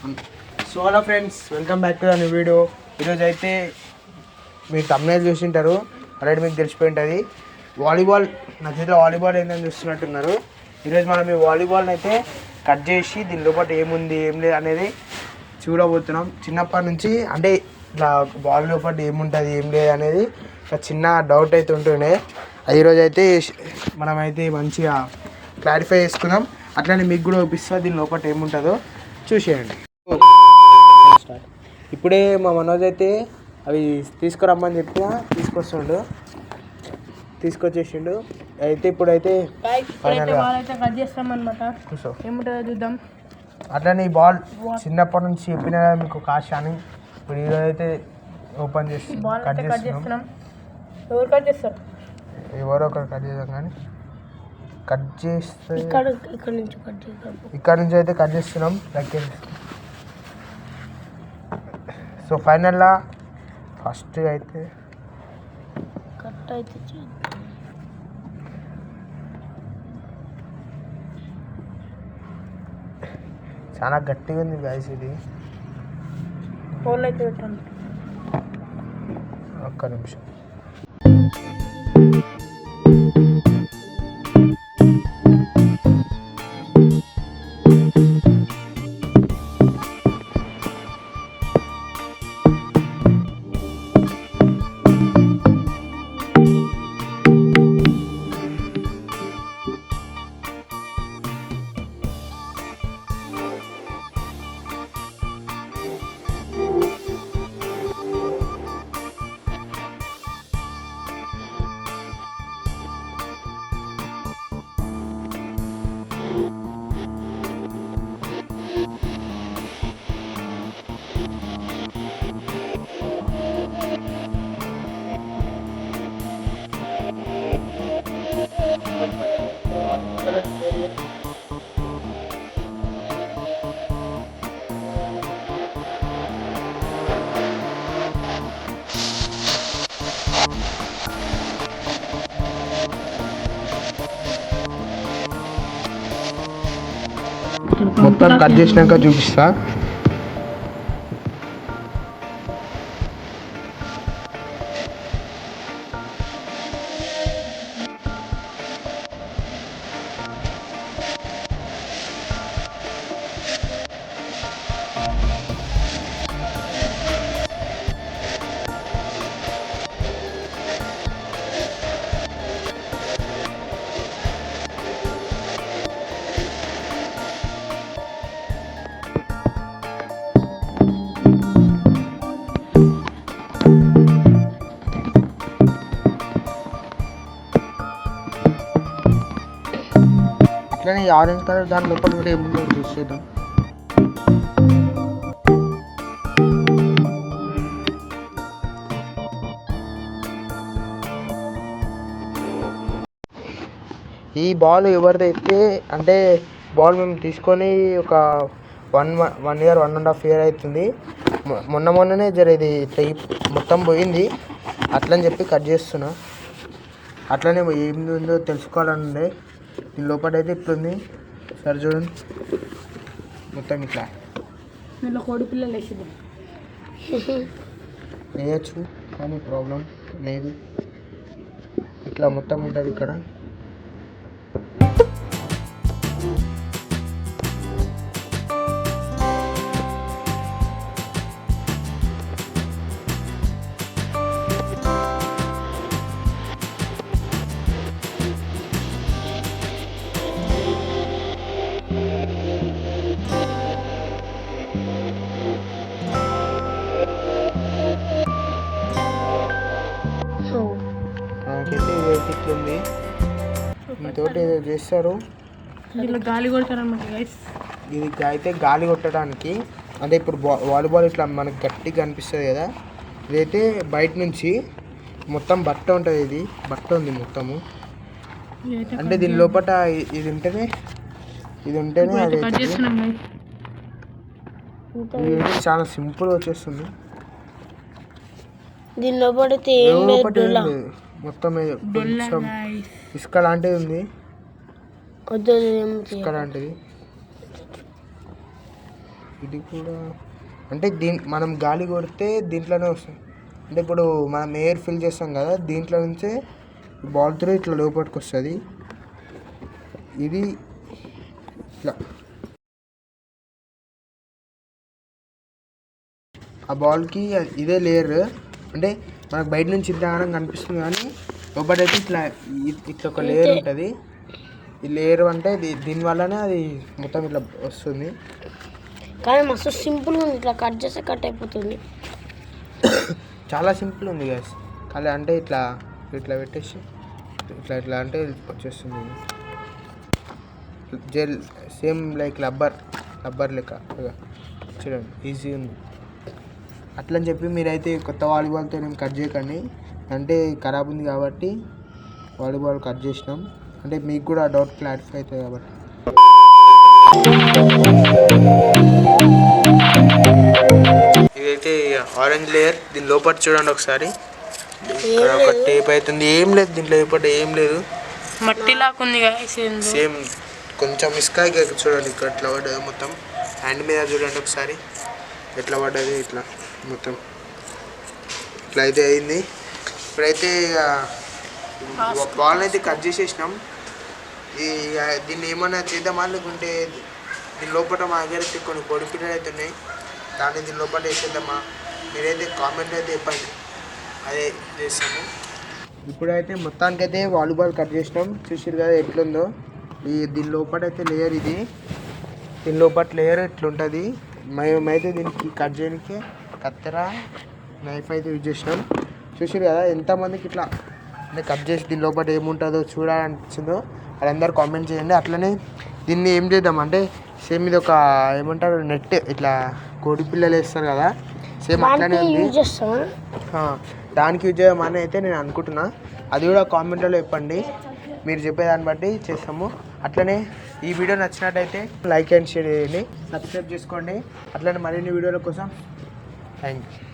So hello friends, welcome back to new video. ఈరోజు అయితే మీరు thumbnail చూసింటారు, ఆల్రెడీ మీకు తెలిసిపోయి ఉంటుంది. వాలీబాల్ నా చేతిలో వాలీబాల్ ఏంటని చూస్తున్నట్టున్నారు. ఈరోజు మనం ఈ వాలీబాల్ని అయితే కట్ చేసి దీని లోపల ఏముంది ఏం లేదు అనేది చూడబోతున్నాం. చిన్నప్పటి నుంచి అంటే ఇట్లా బాల్ లోపల ఏముంటుంది ఏం లేదు అనేది ఒక చిన్న డౌట్ అయితే ఉంటుండే. ఈరోజు అయితే మనమైతే మంచిగా క్లారిఫై చేసుకుందాం. అట్లనే మీకు కూడా చూపిస్తా దీని లోపల ఏముంటుందో చూసేయండి. ఇప్పుడే మా మనోజ్ అయితే అవి తీసుకురమ్మని చెప్పిన తీసుకొచ్చేసిండు. అయితే ఇప్పుడైతే చూద్దాం. అట్లనే ఈ బాల్ చిన్నప్పటి నుంచి చెప్పిన మీకు కాశ అని ఇప్పుడు ఈరోజు అయితే ఓపెన్ చేసి కట్ చేస్తున్నాం. ఎవరు కట్ చేస్తారు? ఎవరో ఒకరు కట్ చేద్దాం, కానీ కట్ చేస్తే ఇక్కడ నుంచి అయితే కట్ చేస్తున్నాం. సో ఫైనల్లా ఫస్ట్ అయితే కట్ అయితే చాలా గట్టిగా ఉంది గైస్. ఇది హోల్ అయితే పెట్టండి. ఒక్క నిమిషం. మొత్తం కట్ చేసినాక చూపిస్తా. ఇట్లనే ఆరెంజ్ కలర్ దాని లోపల కూడా ఏముందో చూసేద్దాం. ఈ బాల్ ఎవరిదైతే అంటే బాల్ మేము తీసుకొని ఒక 1 year 1.5 year అవుతుంది. మొన్ననే ఇది మొత్తం పోయింది. అట్లని చెప్పి కట్ చేస్తున్నా. అట్లనే ఏమి ఉందో తెలుసుకోవాలండి. దీని లోపల అయితే ఇట్లుంది. సరే చూడండి, మొత్తం ఇట్లా కోడి పిల్లలు వేయచ్చు, కానీ ప్రాబ్లం లేదు. ఇట్లా మొత్తం ఉంటుంది ఇక్కడ. ఇట్లుంది. ఇంతోటి ఏదో చేస్తారు, గాలి కొడతారన్నమాట గైస్. ఇది అయితే గాలి కొట్టడానికి. అంటే ఇప్పుడు వాలీబాల్ ఇట్లా మనకి గట్టిగా అనిపిస్తుంది కదా, ఇదైతే బయట నుంచి మొత్తం బట్ట ఉంటుంది. ఇది బట్ట ఉంది మొత్తము. అంటే దీని లోపల ఇది ఉంటేనే అది చాలా సింపుల్ వచ్చేస్తుంది. దీని లోపల మొత్తం ఇసుక లాంటిది ఉంది. ఇసుక లాంటిది ఇది కూడా అంటే మనం గాలి కొడితే దీంట్లోనే వస్తుంది. అంటే ఇప్పుడు మనం ఎయిర్ ఫిల్ చేస్తాం కదా, దీంట్లో నుంచే బాల్ త్రూ ఇట్లా లోపలికి వస్తుంది. ఇది ఇట్లా ఆ బాల్కి ఇదే లేయర్. అంటే మనకు బయట నుంచి ఇంత కనిపిస్తుంది కానీ లోపలైతే ఇట్లా ఇట్లా ఒక లేయర్ ఉంటుంది. ఈ లేయర్ అంటే దీనివల్లనే అది మొత్తం ఇట్లా వస్తుంది. కానీ మస్తు సింపుల్ ఉంది, ఇట్లా కట్ చేస్తే కట్ అయిపోతుంది. చాలా సింపుల్ ఉంది గైస్. కానీ అంటే ఇట్లా ఇట్లా పెట్టేసి ఇట్లా ఇట్లా అంటే వచ్చేస్తుంది. జెల్ సేమ్ లైక్ రబ్బర్ లెక్క చూడండి, ఈజీ ఉంది. అట్లా అని చెప్పి మీరైతే కొత్త వాలీబాల్తో నేను కట్ చేయకండి, అంటే ఖరాబ్ ఉంది కాబట్టి వాలీబాల్ కట్ చేసినాం. అంటే మీకు కూడా డౌట్ క్లారిఫై అవుతుంది కాబట్టి. ఇదైతే ఆరెంజ్ లేయర్. దీని లోపల చూడండి ఒకసారి, ఇక్కడ ఒక టేప్ అవుతుంది. ఏం లేదు దీంట్లో, లోపల ఏం లేదు, మట్టి లాకుంది సేమ్ కొంచెం ఇసుక. చూడండి ఇక్కడ ఎట్లా పడ్డది మొత్తం. హ్యాండ్ మీద చూడండి ఒకసారి ఎట్లా పడ్డది, ఇట్లా మొత్తం ఇట్లా అయితే అయింది. ఇప్పుడైతే బాల్ అయితే కట్ చేసేసినాం. దీన్ని ఏమన్నా చేద్దామా, లేకుంటే దీని లోపల మా దగ్గర కొన్ని పొడి పిల్లలు అయితే ఉన్నాయి, దాన్ని దీని లోపల వేసేద్దామా? మీరైతే కామెంట్ అయితే చెప్పండి, అదే చేస్తాము. ఇప్పుడైతే మొత్తానికైతే వాలీబాల్ కట్ చేసినాం. చూసారు కదా ఎట్లుందో. దీని లోపల అయితే లేయర్ ఇది, దీని లోపల లేయర్ ఎట్లుంటుంది. మేమైతే దీనికి కట్ చేయడానికి కత్తెర నైఫ్ అయితే యూజ్ చేసినాం. చూసారు కదా ఎంతమందికి ఇట్లా అంటే కట్ చేసి దీని లోపల ఏముంటుందో చూడాలనిపించిందో వాళ్ళందరూ కామెంట్ చేయండి. అట్లనే దీన్ని ఏం చేద్దాం అంటే సేమ్ ఇది ఒక ఏమంటారు నెట్, ఇట్లా కోడి పిల్లలు వేస్తారు కదా, సేమ్ అట్లనే ఉంది. దానికి యూజ్ చేద్దామని అయితే నేను అనుకుంటున్నా. అది కూడా కామెంట్లో చెప్పండి, మీరు చెప్పేదాన్ని బట్టి చేస్తాము. అట్లనే ఈ వీడియో నచ్చినట్టయితే లైక్ అండ్ షేర్ చేయండి, సబ్స్క్రైబ్ చేసుకోండి. అట్లనే మరిన్ని వీడియోల కోసం థ్యాంక్ యూ.